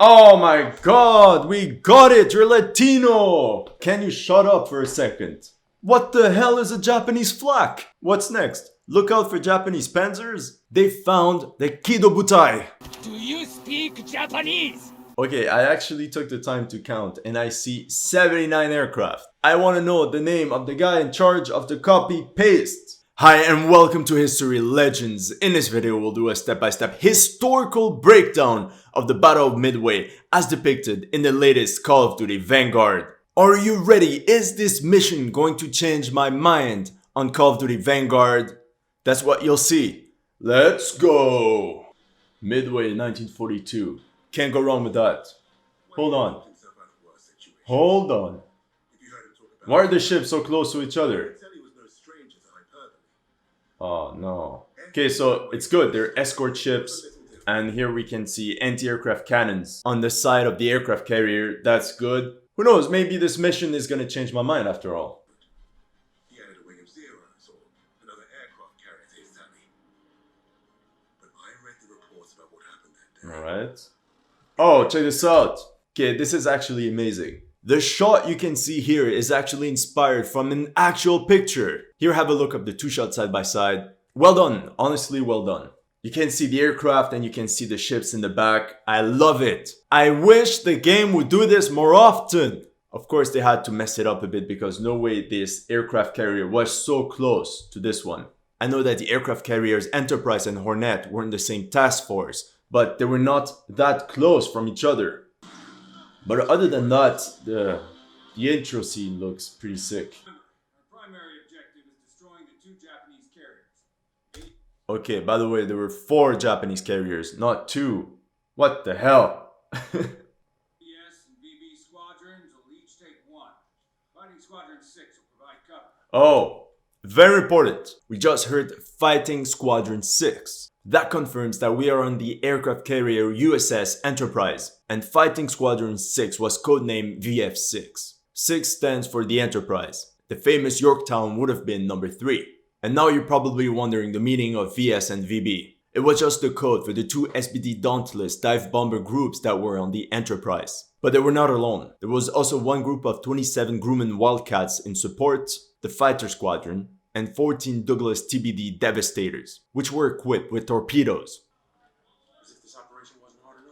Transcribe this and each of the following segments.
Oh my god, we got it! You're Latino! Can you shut up for a second? What the hell is a Japanese flak? What's next? Look out for Japanese panzers? They found the Kido Butai. Do you speak Japanese? Okay, I actually took the time to count and I see 79 aircraft. I want to know the name of the guy in charge of the copy paste. Hi and welcome to History Legends. In this video we'll do a step-by-step historical breakdown of the Battle of Midway as depicted in the latest Call of Duty Vanguard. Are you ready? Is this mission going to change my mind on Call of Duty Vanguard? That's what you'll see. Let's go! Midway 1942. Can't go wrong with that. Hold on. Hold on. Why are the ships so close to each other? Oh no. Okay, so it's good. They're escort ships. And here we can see anti-aircraft cannons on the side of the aircraft carrier. That's good. Who knows? Maybe this mission is gonna change my mind after all. Alright. Oh, check this out. Okay, this is actually amazing. The shot you can see here is actually inspired from an actual picture. Here, have a look of the two shots side by side. Well done. Honestly, well done. You can see the aircraft and you can see the ships in the back. I love it. I wish the game would do this more often. Of course, they had to mess it up a bit because no way this aircraft carrier was so close to this one. I know that the aircraft carriers Enterprise and Hornet were in the same task force, but they were not that close from each other. But other than that, the intro scene looks pretty sick. Our primary objective is destroying the two Japanese carriers. Okay, by the way, there were 4 Japanese carriers, not 2. What the hell? VS and VB squadrons will each take 1. Fighting Squadron 6 will provide cover. Oh, very important. We just heard Fighting Squadron 6. That confirms that we are on the aircraft carrier USS Enterprise, and Fighting Squadron 6 was codenamed VF6. 6 stands for the Enterprise. The famous Yorktown would have been number 3. And now you're probably wondering the meaning of VS and VB. It was just the code for the 2 SBD Dauntless dive bomber groups that were on the Enterprise. But they were not alone. There was also one group of 27 Grumman Wildcats in support, the Fighter Squadron, and 14 Douglas TBD Devastators, which were equipped with torpedoes.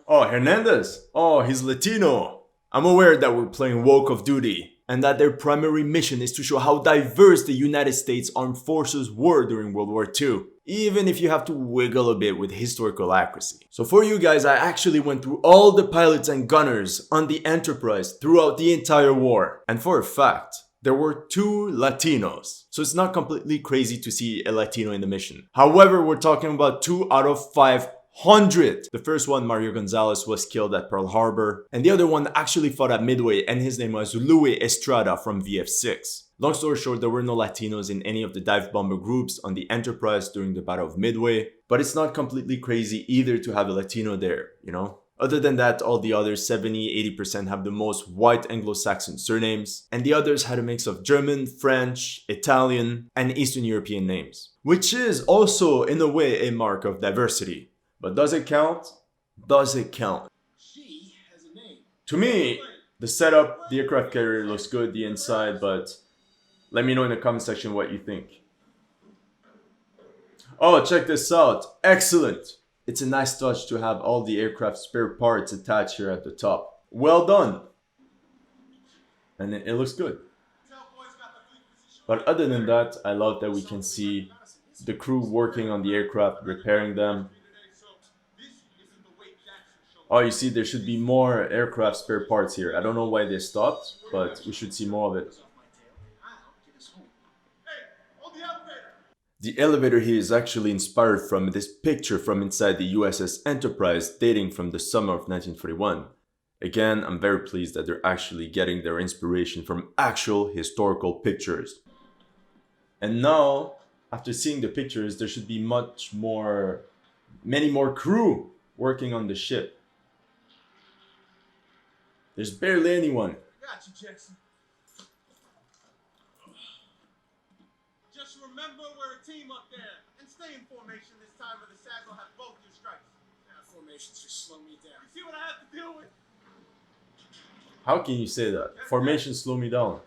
Oh, Hernandez! Oh, he's Latino! I'm aware that we're playing Woke of Duty, and that their primary mission is to show how diverse the United States Armed Forces were during World War II, even if you have to wiggle a bit with historical accuracy. So for you guys, I actually went through all the pilots and gunners on the Enterprise throughout the entire war, and for a fact, there were 2 Latinos, so it's not completely crazy to see a Latino in the mission. However, we're talking about 2 out of 500. The first one, Mario Gonzalez, was killed at Pearl Harbor, and the other one actually fought at Midway, and his name was Louis Estrada from VF6. Long story short, there were no Latinos in any of the dive bomber groups on the Enterprise during the Battle of Midway, but it's not completely crazy either to have a Latino there, you know? Other than that, all the others, 70-80% have the most white Anglo-Saxon surnames, and the others had a mix of German, French, Italian, and Eastern European names, which is also, in a way, a mark of diversity. But does it count? Does it count? She has a name. To me, the setup, the aircraft carrier looks good, the inside, but let me know in the comment section what you think. Oh, check this out. Excellent. It's a nice touch to have all the aircraft spare parts attached here at the top. Well done. And it looks good. But other than that, I love that we can see the crew working on the aircraft, repairing them. Oh, you see, there should be more aircraft spare parts here. I don't know why they stopped, but we should see more of it. The elevator here is actually inspired from this picture from inside the USS Enterprise dating from the summer of 1941. Again, I'm very pleased that they're actually getting their inspiration from actual historical pictures. And now, after seeing the pictures, there should be many more crew working on the ship. There's barely anyone. Got you, Jackson. Just remember we're a team up there, and stay in formation this time, or the SAG will have both your strikes. Formations just slow me down. You see what I have to deal with? How can you say that? Formation slow me down.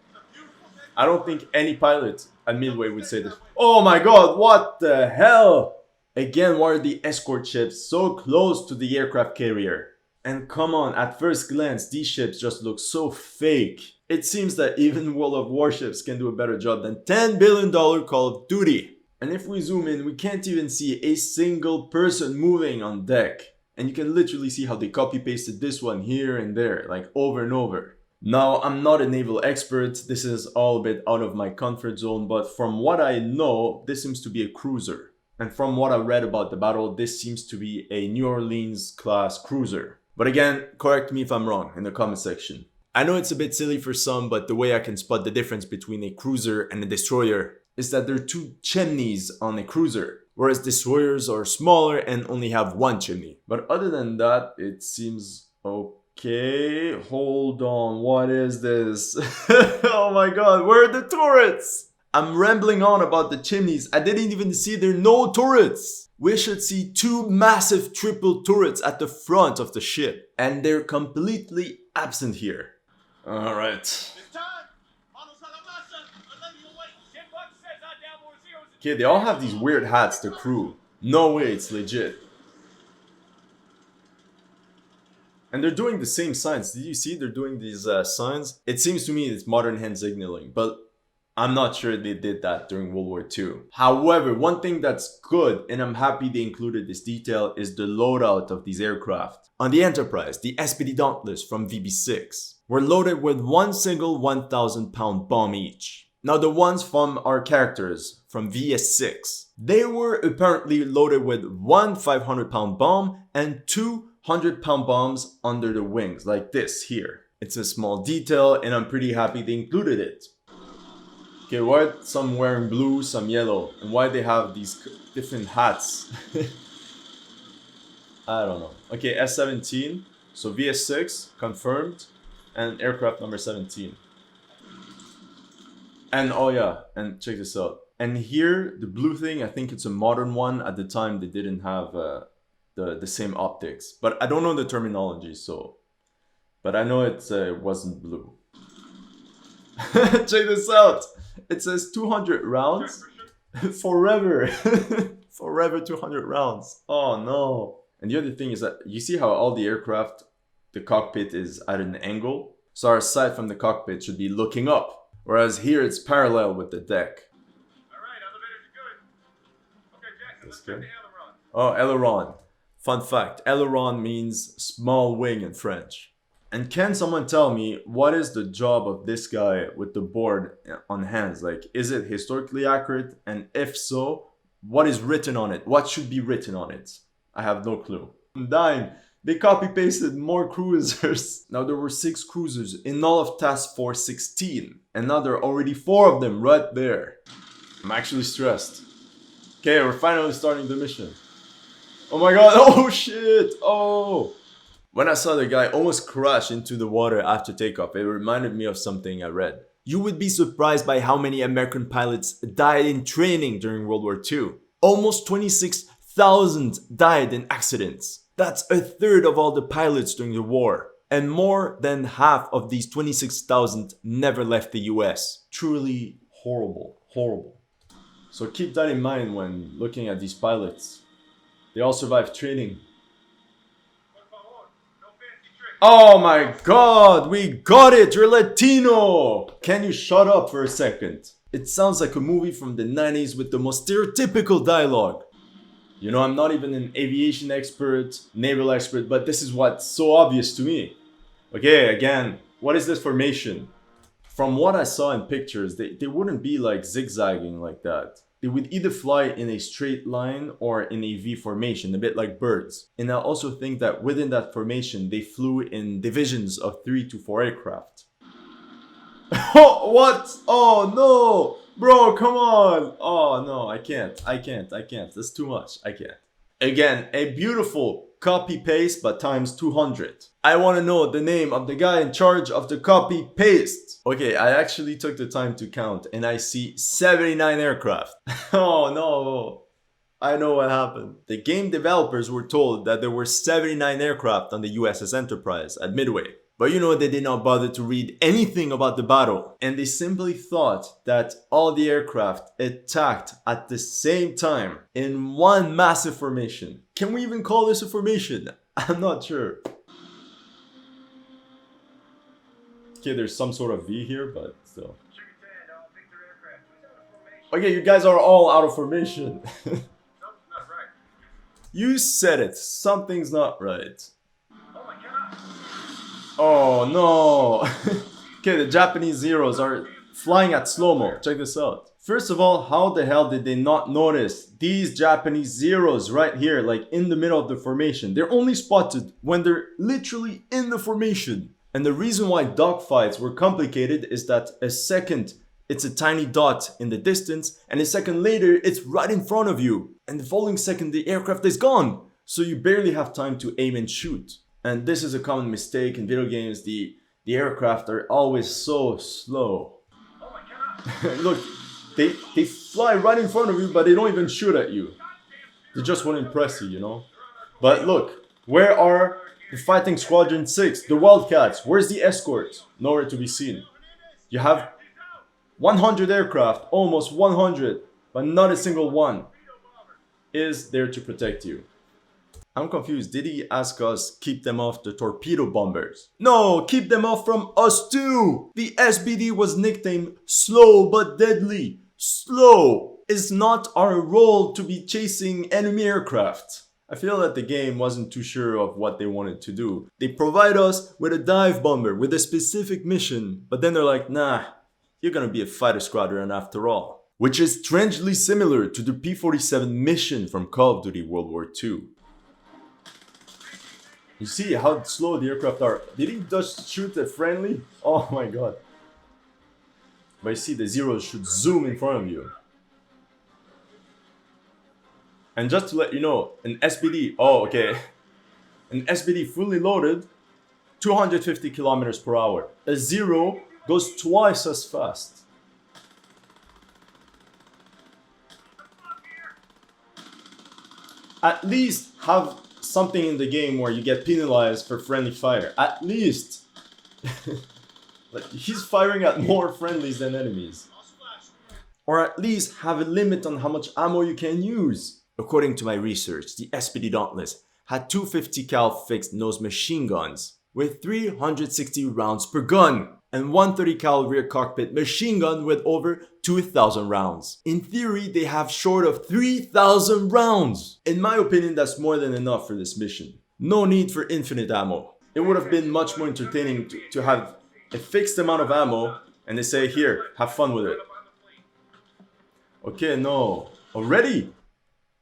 I don't think any pilot at Midway would say this. Oh my god, what the hell? Again, why are the escort ships so close to the aircraft carrier? And come on, at first glance, these ships just look so fake. It seems that even World of Warships can do a better job than $10 billion Call of Duty. And if we zoom in, we can't even see a single person moving on deck. And you can literally see how they copy pasted this one here and there, like over and over. Now, I'm not a naval expert, this is all a bit out of my comfort zone, but from what I know, this seems to be a cruiser. And from what I read about the battle, this seems to be a New Orleans class cruiser. But again, correct me if I'm wrong in the comment section. I know it's a bit silly for some, but the way I can spot the difference between a cruiser and a destroyer is that there are two chimneys on a cruiser, whereas destroyers are smaller and only have one chimney. But other than that, it seems okay. Hold on, what is this? Oh my god, where are the turrets? I'm rambling on about the chimneys. I didn't even see there are no turrets. We should see two massive triple turrets at the front of the ship, and they're completely absent here. Alright. Okay, they all have these weird hats, the crew. No way it's legit. And they're doing the same signs. Did you see they're doing these signs? It seems to me it's modern hand signaling, but I'm not sure they did that during World War II. However, one thing that's good, and I'm happy they included this detail, is the loadout of these aircraft. On the Enterprise, the SBD Dauntless from VB6 were loaded with one single 1,000-pound bomb each. Now the ones from our characters from VS6, they were apparently loaded with one 500-pound bomb and two 100-pound bombs under the wings, like this here. It's a small detail and I'm pretty happy they included it. Okay, why some wearing blue, some yellow, and why they have these different hats? I don't know. Okay, S-17, so VS6, confirmed, and aircraft number 17. And oh yeah, and check this out. And here, the blue thing, I think it's a modern one. At the time, they didn't have the same optics. But I don't know the terminology, so... But I know it wasn't blue. Check this out! It says 200 rounds. Forever. Forever 200 rounds. Oh no. And the other thing is that you see how all the aircraft, the cockpit is at an angle? So our sight from the cockpit should be looking up. Whereas here it's parallel with the deck. Alright, elevators are good. Okay, Jackson, let's That's check good. the aileron. Oh, aileron. Fun fact, aileron means small wing in French. And can someone tell me what is the job of this guy with the board on hands? Like, is it historically accurate? And if so, what is written on it? What should be written on it? I have no clue. I'm dying. They copy pasted more cruisers. Now there were 6 cruisers in all of Task Force 16. And now there are already 4 of them right there. I'm actually stressed. Okay, we're finally starting the mission. Oh my god, oh shit, oh! When I saw the guy almost crash into the water after takeoff, it reminded me of something I read. You would be surprised by how many American pilots died in training during World War II. Almost 26,000 died in accidents. That's a third of all the pilots during the war. And more than half of these 26,000 never left the US. Truly horrible, horrible. So keep that in mind when looking at these pilots. They all survived training. Oh my god, we got it! You're Latino! Can you shut up for a second? It sounds like a movie from the 90s with the most stereotypical dialogue. You know, I'm not even an aviation expert, naval expert, but this is what's so obvious to me. Okay, again, what is this formation? From what I saw in pictures, they wouldn't be like zigzagging like that. They would either fly in a straight line or in a V formation, a bit like birds. And I also think that within that formation, they flew in divisions of 3 to 4 aircraft. Oh, what? Oh no! Bro, come on! Oh no, I can't. That's too much. I can't. Again, a beautiful copy-paste, but times 200. I want to know the name of the guy in charge of the copy-paste. Okay, I actually took the time to count and I see 79 aircraft. Oh no, I know what happened. The game developers were told that there were 79 aircraft on the USS Enterprise at Midway. But you know, they did not bother to read anything about the battle, and they simply thought that all the aircraft attacked at the same time in one massive formation. Can we even call this a formation? I'm not sure. Okay, there's some sort of V here, but still. Okay, you guys are all out of formation. You said it. Something's not right. Oh no. Okay, the Japanese Zeros are flying at slow-mo. Check this out. First of all, how the hell did they not notice these Japanese Zeros right here, like in the middle of the formation? They're only spotted when they're literally in the formation. And the reason why dogfights were complicated is that a second it's a tiny dot in the distance, and a second later it's right in front of you, and the following second the aircraft is gone, so you barely have time to aim and shoot. And this is a common mistake in video games. The aircraft are always so slow. Look, they fly right in front of you, but they don't even shoot at you. They just want to impress you, you know. But look, where are the fighting Squadron 6, the Wildcats? Where's the escort? Nowhere to be seen. You have 100 aircraft, almost 100, but not a single one is there to protect you. I'm confused. Did he ask us keep them off the torpedo bombers? No, keep them off from us too. The SBD was nicknamed Slow but Deadly. Slow is not our role to be chasing enemy aircraft. I feel that the game wasn't too sure of what they wanted to do. They provide us with a dive bomber with a specific mission, but then they're like, nah, you're gonna be a fighter squadron after all. Which is strangely similar to the P-47 mission from Call of Duty World War II. You see how slow the aircraft are. Did he just shoot a friendly? Oh my god. But you see the Zeros should zoom in front of you. And just to let you know, an SBD, oh okay. An SBD fully loaded, 250 kilometers per hour. A Zero goes twice as fast. At least have something in the game where you get penalized for friendly fire. At least. Like, he's firing at more friendlies than enemies. Or at least have a limit on how much ammo you can use. According to my research, the SBD Dauntless had 250 cal fixed nose machine guns with 360 rounds per gun, and 130 cal rear cockpit machine gun with over 2,000 rounds. In theory, they have short of 3,000 rounds. In my opinion, that's more than enough for this mission. No need for infinite ammo. It would have been much more entertaining to have a fixed amount of ammo and they say, here, have fun with it. Okay, no. Already?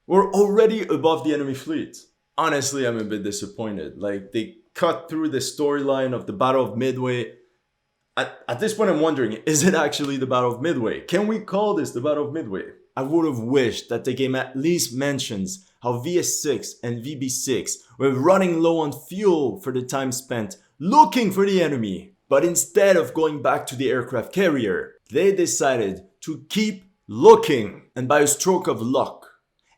We're already above the enemy fleet. Honestly, I'm a bit disappointed. Like, they cut through the storyline of the Battle of Midway. At this point, I'm wondering, is it actually the Battle of Midway? Can we call this the Battle of Midway? I would have wished that the game at least mentions how VS6 and VB6 were running low on fuel for the time spent looking for the enemy. But instead of going back to the aircraft carrier, they decided to keep looking. And by a stroke of luck,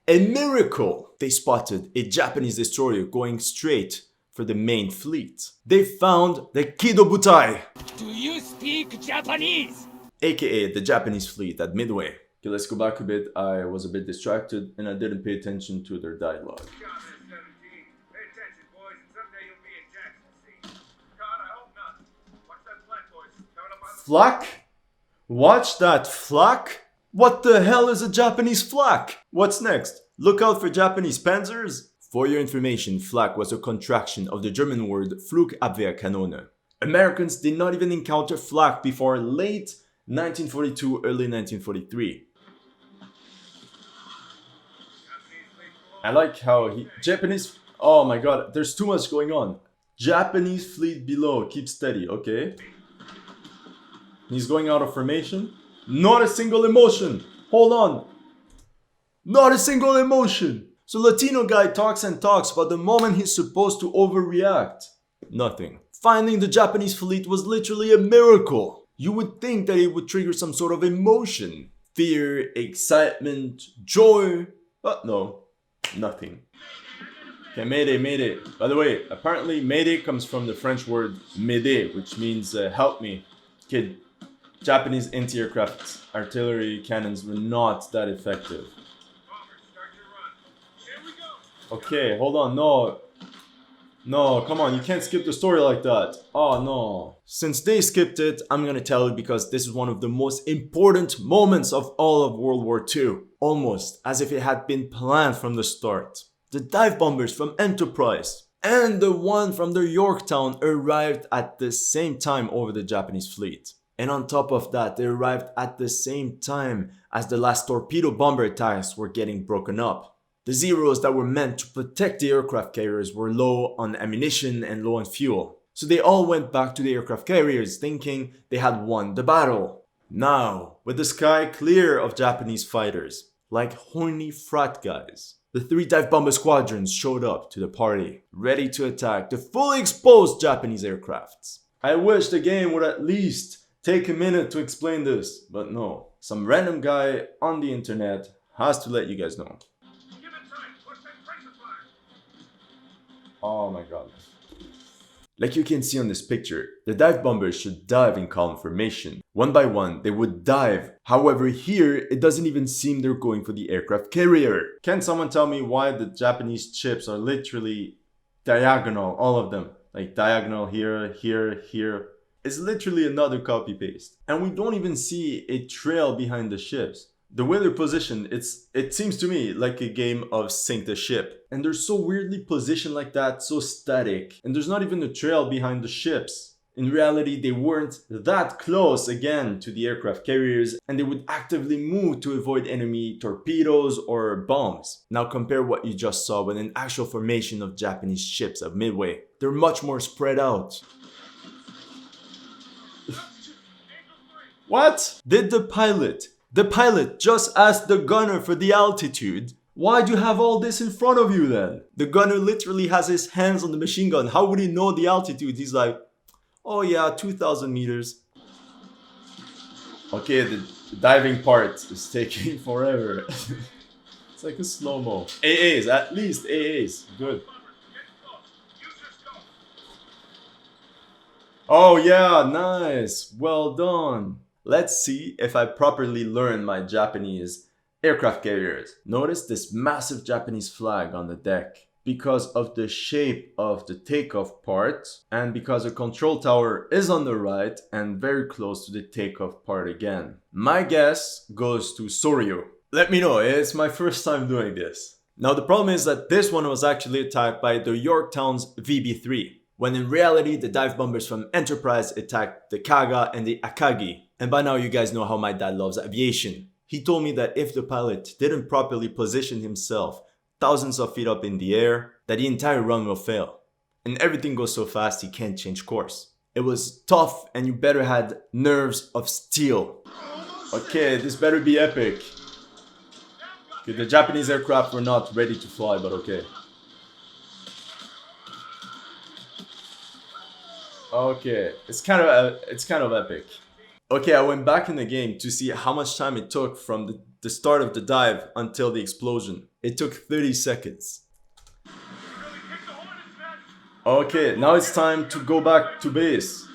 a miracle, they spotted a Japanese destroyer going straight for the main fleet. They found the Kido Butai. Do you speak Japanese? AKA the Japanese fleet at Midway. Okay, let's go back a bit. I was a bit distracted and I didn't pay attention to their dialogue. Flak? Watch that flak? What the hell is a Japanese flak? What's next? Look out for Japanese panzers? For your information, flak was a contraction of the German word Flugabwehrkanone. Americans did not even encounter flak before late 1942, early 1943. I like how Japanese... Oh my god, there's too much going on. Japanese fleet below, keep steady, okay? He's going out of formation. Not a single emotion. Hold on. Not a single emotion. So Latino guy talks and talks, but the moment he's supposed to overreact, nothing. Finding the Japanese fleet was literally a miracle. You would think that it would trigger some sort of emotion. Fear, excitement, joy. But no, nothing. Okay, Mayday, Mayday. By the way, apparently Mayday comes from the French word m'aider, which means help me. Kid, Japanese anti-aircraft artillery cannons were not that effective. Okay, hold on, no. No, come on, you can't skip the story like that. Oh no. Since they skipped it, I'm gonna tell it because this is one of the most important moments of all of World War II. Almost as if it had been planned from the start. The dive bombers from Enterprise and the one from the Yorktown arrived at the same time over the Japanese fleet. And on top of that, they arrived at the same time as the last torpedo bomber attacks were getting broken up. The Zeros that were meant to protect the aircraft carriers were low on ammunition and low on fuel. So they all went back to the aircraft carriers thinking they had won the battle. Now, with the sky clear of Japanese fighters, like horny frat guys, the 3 dive bomber squadrons showed up to the party, ready to attack the fully exposed Japanese aircrafts. I wish the game would at least take a minute to explain this, but no. Some random guy on the internet has to let you guys know. Oh my god. Like you can see on this picture, the dive bombers should dive in column formation. One by one, they would dive. However, here, it doesn't even seem they're going for the aircraft carrier. Can someone tell me why the Japanese ships are literally diagonal, all of them? Like diagonal here, here, here. It's literally another copy paste. And we don't even see a trail behind the ships. The way they're positioned, it seems to me like a game of sink the ship. And they're so weirdly positioned like that, so static. And there's not even a trail behind the ships. In reality, they weren't that close again to the aircraft carriers and they would actively move to avoid enemy torpedoes or bombs. Now compare what you just saw with an actual formation of Japanese ships at Midway. They're much more spread out. What? Did the pilot just asked the gunner for the altitude? Why do you have all this in front of you then? The gunner literally has his hands on the machine gun. How would he know the altitude? He's like, oh yeah, 2,000 meters. Okay, the diving part is taking forever. It's like a slow-mo. AAs, at least AAs. Good. Oh yeah, nice. Well done. Let's see if I properly learn my Japanese aircraft carriers. Notice this massive Japanese flag on the deck. Because of the shape of the takeoff part and because the control tower is on the right and very close to the takeoff part again. My guess goes to Soryu. Let me know, it's my first time doing this. Now the problem is that this one was actually attacked by the Yorktown's VB3. When in reality the dive bombers from Enterprise attacked the Kaga and the Akagi. And by now you guys know how my dad loves aviation. He told me that if the pilot didn't properly position himself thousands of feet up in the air, that the entire run will fail. And everything goes so fast you can't change course. It was tough and you better had nerves of steel. Okay, this better be epic. Okay, the Japanese aircraft were not ready to fly, but okay. Okay, it's kind of epic. Okay, I went back in the game to see how much time it took from the start of the dive until the explosion. It took 30 seconds. Okay, now it's time to go back to base.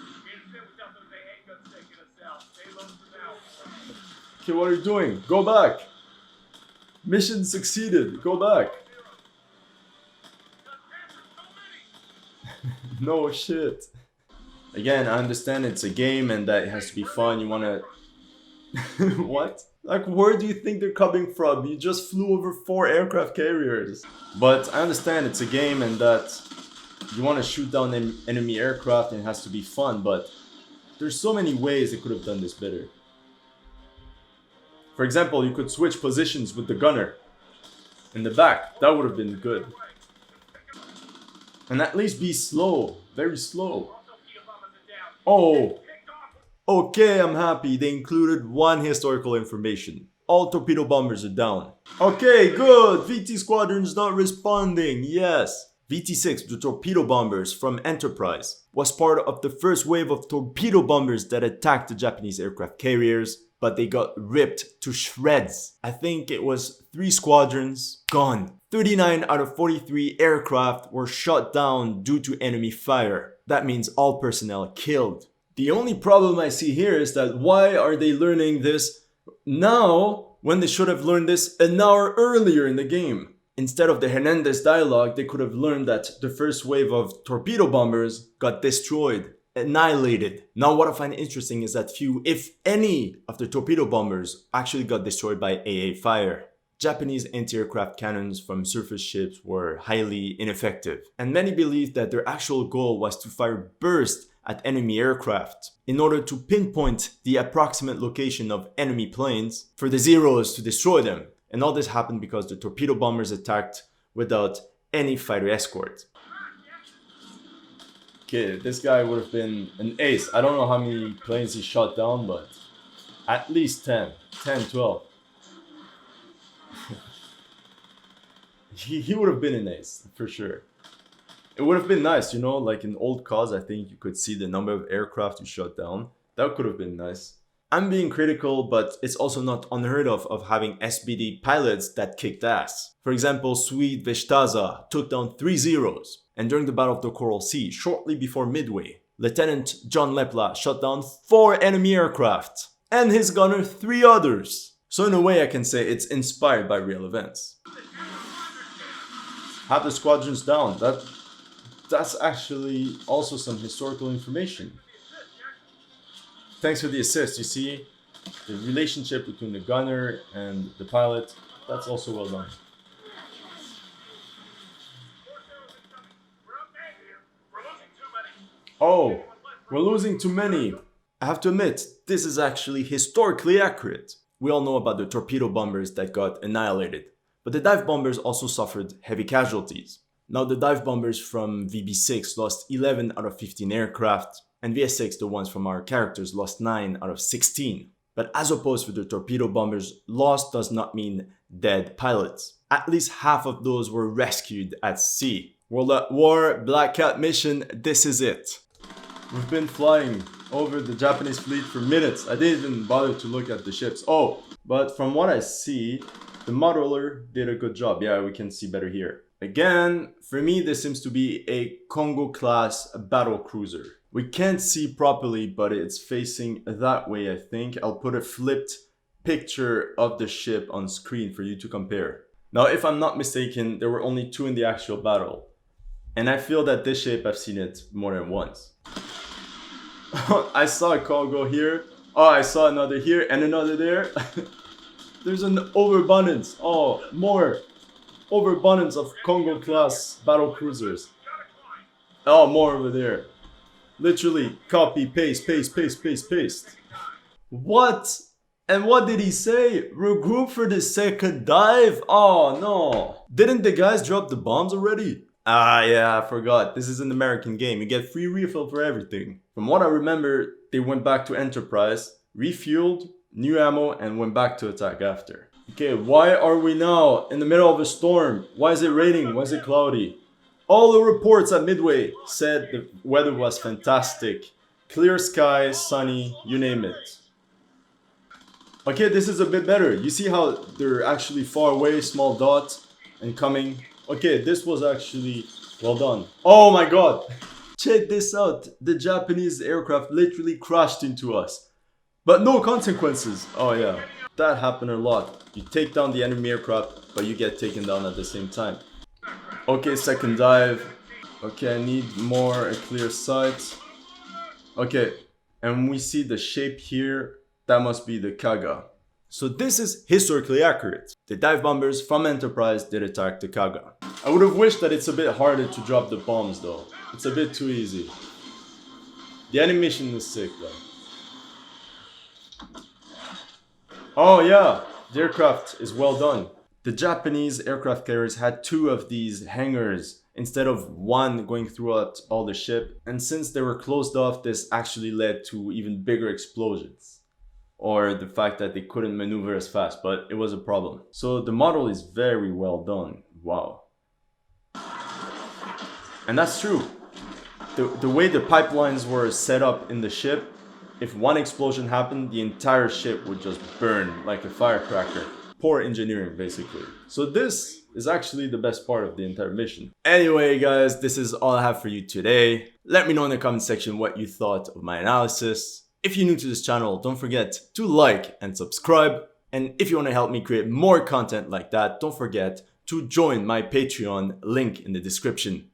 Okay, what are you doing? Go back. Mission succeeded. Go back. No shit. Again, I understand it's a game and that it has to be fun. You wanna... What? Like, where do you think they're coming from? You just flew over 4 aircraft carriers. But I understand it's a game and that you want to shoot down enemy aircraft and it has to be fun, but there's so many ways they could have done this better. For example, you could switch positions with the gunner in the back. That would have been good. And at least be slow, very slow. Oh, okay, I'm happy. They included one historical information. All torpedo bombers are down. Okay, good. VT Squadron's not responding. Yes. VT-6, the torpedo bombers from Enterprise, was part of the first wave of torpedo bombers that attacked the Japanese aircraft carriers but they got ripped to shreds. I think it was 3 squadrons gone. 39 out of 43 aircraft were shot down due to enemy fire. That means all personnel killed. The only problem I see here is that why are they learning this now when they should have learned this an hour earlier in the game? Instead of the Hernandez dialogue, they could have learned that the first wave of torpedo bombers got destroyed, annihilated. Now what I find interesting is that few, if any, of the torpedo bombers actually got destroyed by AA fire. Japanese anti-aircraft cannons from surface ships were highly ineffective, and many believed that their actual goal was to fire bursts at enemy aircraft in order to pinpoint the approximate location of enemy planes for the Zeros to destroy them. And all this happened because the torpedo bombers attacked without any fighter escort. Okay, this guy would have been an ace. I don't know how many planes he shot down, but at least 10, 12. he would have been an ace, for sure. It would have been nice, you know, like in old COS, I think you could see the number of aircraft you shot down. That could have been nice. I'm being critical, but it's also not unheard of having SBD pilots that kicked ass. For example, Swede Vestaza took down 3 Zeros. And during the Battle of the Coral Sea, shortly before Midway, Lieutenant John Lepla shot down 4 enemy aircraft. And his gunner 3 others. So in a way I can say it's inspired by real events. Have the squadrons down. That's actually also some historical information. Thanks for the assist. You see, the relationship between the gunner and the pilot, that's also well done. Oh, we're losing too many. I have to admit, this is actually historically accurate. We all know about the torpedo bombers that got annihilated, but the dive bombers also suffered heavy casualties. Now the dive bombers from VB6 lost 11 out of 15 aircraft, and VS6, the ones from our characters, lost 9 out of 16. But as opposed to the torpedo bombers, loss does not mean dead pilots. At least half of those were rescued at sea. World at War, Black Cat mission, this is it. We've been flying over the Japanese fleet for minutes. I didn't even bother to look at the ships. Oh, but from what I see, the modeler did a good job. Yeah, we can see better here. Again, for me, this seems to be a Congo-class battle cruiser. We can't see properly, but it's facing that way, I think. I'll put a flipped picture of the ship on screen for you to compare. Now, if I'm not mistaken, there were only 2 in the actual battle. And I feel that this shape, I've seen it more than once. I saw a Congo here. Oh, I saw another here and another there. There's an overabundance. Oh, more overabundance of Congo-class battle cruisers. Oh, more over there. Literally, copy, paste, paste, paste, paste, paste. What? And what did he say? Regroup for the second dive? Oh, no. Didn't the guys drop the bombs already? Ah, yeah, I forgot. This is an American game. You get free refill for everything. From what I remember, they went back to Enterprise, refueled, new ammo, and went back to attack after. Okay, why are we now in the middle of a storm? Why is it raining? Why is it cloudy? All the reports at Midway said the weather was fantastic. Clear sky, sunny, you name it. Okay, this is a bit better. You see how they're actually far away, small dot, and coming. Okay, this was actually well done. Oh my god! Check this out. The Japanese aircraft literally crashed into us. But no consequences. Oh yeah, that happened a lot. You take down the enemy aircraft, but you get taken down at the same time. Okay, second dive. Okay, I need more a clear sight. Okay, and we see the shape here. That must be the Kaga. So this is historically accurate. The dive bombers from Enterprise did attack the Kaga. I would have wished that it's a bit harder to drop the bombs though. It's a bit too easy. The animation is sick though. Oh yeah, the aircraft is well done. The Japanese aircraft carriers had 2 of these hangars instead of 1 going throughout all the ship. And since they were closed off, this actually led to even bigger explosions. Or the fact that they couldn't maneuver as fast, but it was a problem. So the model is very well done. Wow. And that's true. The way the pipelines were set up in the ship, If one explosion happened, the entire ship would just burn like a firecracker. Poor engineering, basically. So this is actually the best part of the entire mission. Anyway, guys, this is all I have for you today. Let me know in the comment section what you thought of my analysis. If you're new to this channel, don't forget to like and subscribe. And if you want to help me create more content like that, don't forget to join my Patreon, link in the description.